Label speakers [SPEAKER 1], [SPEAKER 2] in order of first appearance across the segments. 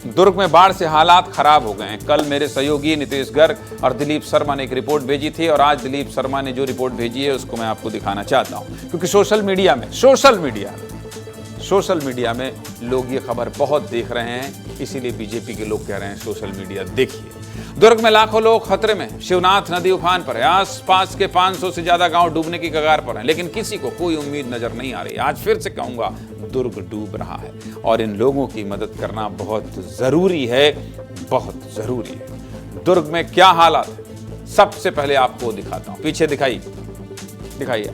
[SPEAKER 1] दुर्ग में बाढ़ से हालात खराब हो गए हैं। कल मेरे सहयोगी नीतीश गर्ग और दिलीप शर्मा ने एक रिपोर्ट भेजी थी और आज दिलीप शर्मा ने जो रिपोर्ट भेजी है उसको मैं आपको दिखाना चाहता हूं, क्योंकि सोशल मीडिया में लोग ये खबर बहुत देख रहे हैं, इसीलिए बीजेपी के लोग कह रहे हैं सोशल मीडिया देखिए। दुर्ग में लाखों लोग खतरे में, शिवनाथ नदी उफान पर है, आसपास के 500 से ज्यादा गांव डूबने की कगार पर हैं, लेकिन किसी को कोई उम्मीद नजर नहीं आ रही। आज फिर से कहूंगा, दुर्ग डूब रहा है और इन लोगों की मदद करना बहुत जरूरी है, बहुत जरूरी है। दुर्ग में क्या हालात है सबसे पहले आपको दिखाता हूं। पीछे दिखाइए,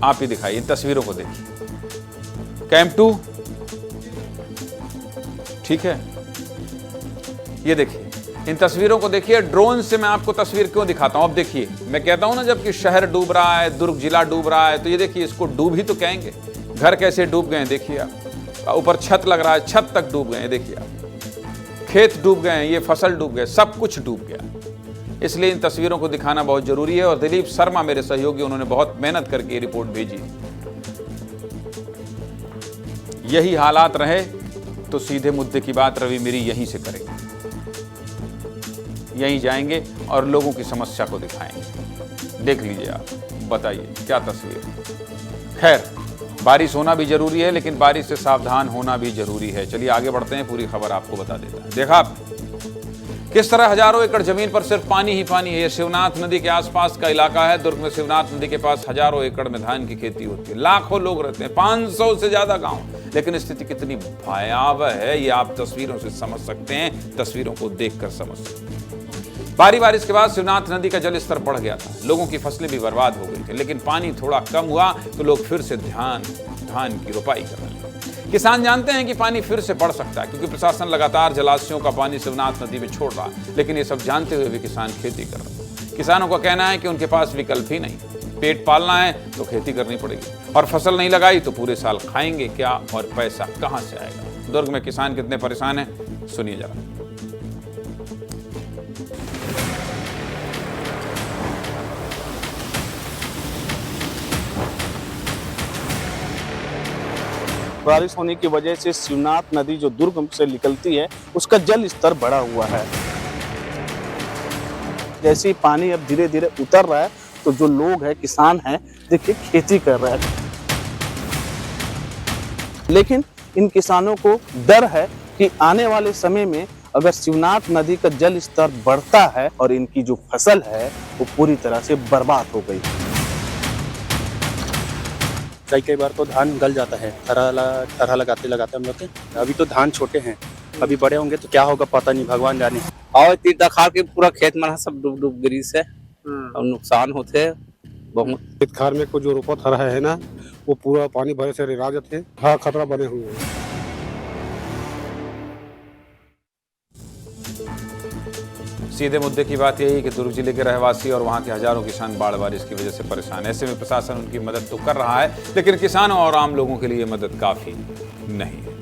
[SPEAKER 1] आप ही दिखाइए, इन तस्वीरों को देखिए। कैंप 2, ठीक है, ये देखिए, इन तस्वीरों को देखिए। ड्रोन से मैं आपको तस्वीर क्यों दिखाता हूं, अब देखिए। मैं कहता हूं ना, जबकि शहर डूब रहा है, दुर्ग जिला डूब रहा है, तो ये देखिए, इसको डूब ही तो कहेंगे। घर कैसे डूब गए देखिए आप, ऊपर छत लग रहा है, छत तक डूब गए देखिए आप, खेत डूब गए, ये फसल डूब गए, सब कुछ डूब गया। इसलिए इन तस्वीरों को दिखाना बहुत जरूरी है। और दिलीप शर्मा मेरे सहयोगी, उन्होंने बहुत मेहनत करके ये रिपोर्ट भेजी। यही हालात रहे तो सीधे मुद्दे की बात रवि मेरी यहीं से करेंगे, यहीं जाएंगे और लोगों की समस्या को दिखाएंगे। देख लीजिए आप, बताइए क्या तस्वीर। खैर, बारिश होना भी जरूरी है, लेकिन बारिश से सावधान होना भी जरूरी है। चलिए आगे बढ़ते हैं, पूरी खबर आपको बता देता है। देखा आप किस तरह हजारों एकड़ जमीन पर सिर्फ पानी ही पानी है। ये शिवनाथ नदी के आसपास का इलाका है। दुर्ग में शिवनाथ नदी के पास हजारों एकड़ में धान की खेती होती है, लाखों लोग रहते हैं, 500 से ज्यादा गांव। लेकिन स्थिति कितनी भयावह है ये आप तस्वीरों से समझ सकते हैं, तस्वीरों को देखकर समझ सकते हैं। भारी बारिश के बाद शिवनाथ नदी का जल स्तर बढ़ गया था, लोगों की फसलें भी बर्बाद हो गई थी। लेकिन पानी थोड़ा कम हुआ तो लोग फिर से धान की रोपाई करने लगे। किसान जानते हैं कि पानी फिर से बढ़ सकता है, क्योंकि प्रशासन लगातार जलाशयों का पानी शिवनाथ नदी में छोड़ रहा है। लेकिन ये सब जानते हुए भी किसान खेती कर रहे हैं। किसानों का कहना है कि उनके पास विकल्प ही नहीं, पेट पालना है तो खेती करनी पड़ेगी, और फसल नहीं लगाई तो पूरे साल खाएंगे क्या और पैसा कहां से आएगा। दुर्ग में किसान कितने परेशान हैं, सुनिए जरा।
[SPEAKER 2] बारिश होने की वजह से शिवनाथ नदी जो दुर्ग से निकलती है, उसका जल स्तर बढ़ा हुआ है। जैसे ही पानी अब धीरे धीरे उतर रहा है, तो जो लोग हैं, किसान हैं, देखिए खेती कर रहे हैं। लेकिन इन किसानों को डर है कि आने वाले समय में अगर शिवनाथ नदी का जल स्तर बढ़ता है और इनकी जो फसल है वो पूरी तरह से बर्बाद हो गई।
[SPEAKER 3] कई बार तो धान गल जाता है, तरह लगाते हम लोग के। अभी तो धान छोटे हैं, अभी बड़े होंगे तो क्या होगा पता नहीं, भगवान जाने।
[SPEAKER 4] और तीर के पूरा खेत में सब डूब गिरी से और नुकसान होते बहुत।
[SPEAKER 5] खेत खार में को जो रोपा था रहा है ना, वो पूरा पानी भरे से रिरा जाते हैं। हाँ, खतरा बने हुए हैं।
[SPEAKER 1] सीधे मुद्दे की बात यही कि दुर्ग जिले के रहवासी और वहां के हजारों किसान बाढ़ बारिश की वजह से परेशान। ऐसे में प्रशासन उनकी मदद तो कर रहा है, लेकिन किसानों और आम लोगों के लिए मदद काफी नहीं है।